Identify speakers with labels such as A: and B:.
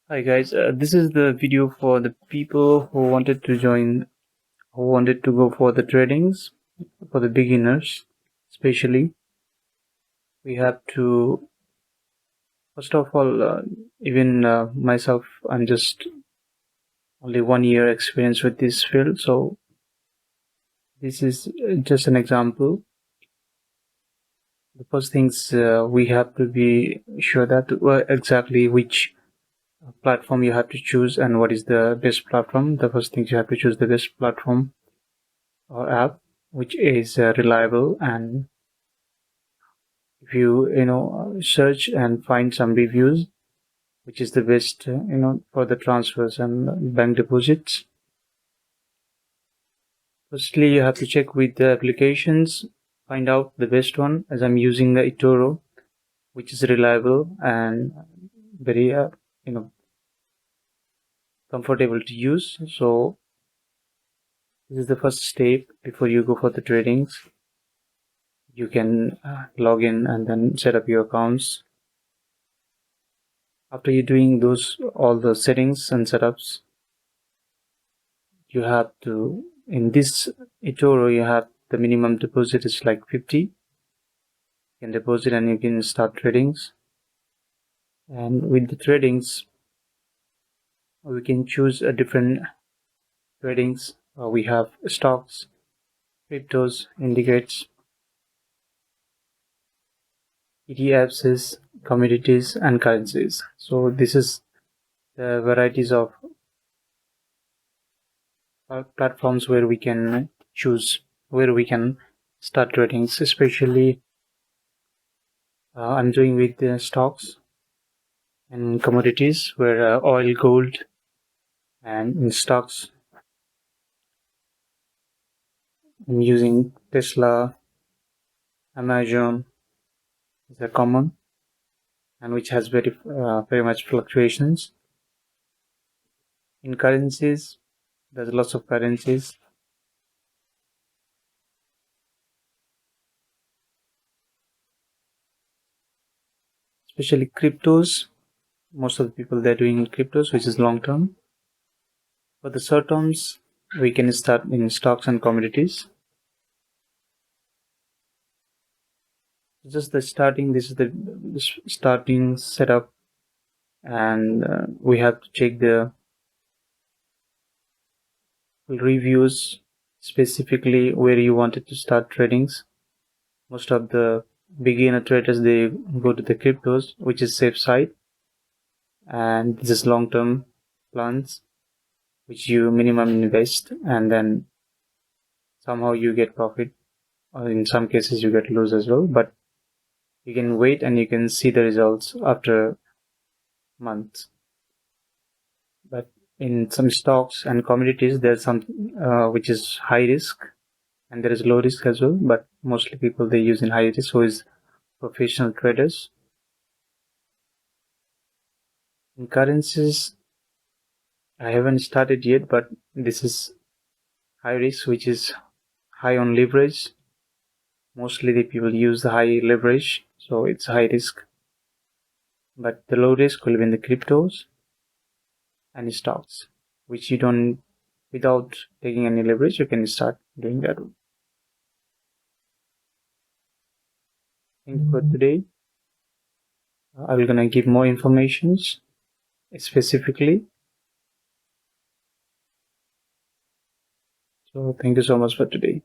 A: Hi guys, this is the video for the people who wanted to go for the tradings, for the beginners especially. We have to, first of all, even myself, I'm just only 1 year experience with this field, so this is just an example. The first things we have to be sure that exactly which platform you have to choose and what is the best platform. The first thing you have to choose the best platform or app which is reliable, and if you search and find some reviews which is the best for the transfers and bank deposits. Firstly, you have to check with the applications, find out the best one, as I'm using the eToro, which is reliable and very comfortable to use. So this is the first step before you go for the tradings. You can log in and then set up your accounts. After you're doing all the settings and setups, you have to, in this eToro, you have the minimum deposit is like 50. You can deposit and you can start tradings. And with the tradings, we can choose a different tradings. We have stocks, cryptos, indicates, ETFs, commodities, and currencies. So this is the varieties of platforms where we can choose, where we can start tradings. Especially I'm doing with the stocks and commodities, where oil, gold, and in stocks I'm using Tesla, Amazon is a common, and which has very much fluctuations. In currencies, there's lots of currencies. Especially cryptos, most of the people they're doing cryptos, which is long term. For the short terms, we can start in stocks and commodities. Just the starting, this is the starting setup, and we have to check the reviews, specifically where you wanted to start tradings. Most of the beginner traders, they go to the cryptos, which is safe side, and this is long-term plans which you minimum invest, and then somehow you get profit, or in some cases you get lose as well, but you can wait and you can see the results after months. But in some stocks and commodities, there's some which is high risk, and there is low risk as well, but mostly people they use in high risk, who is professional traders. In currencies, I haven't started yet, but this is high risk, which is high on leverage. Mostly the people use the high leverage, so it's high risk. But the low risk will be in the cryptos and stocks, which you don't, without taking any leverage, you can start doing that. Thank you for today. I'm gonna give more informations specifically. So thank you so much for today.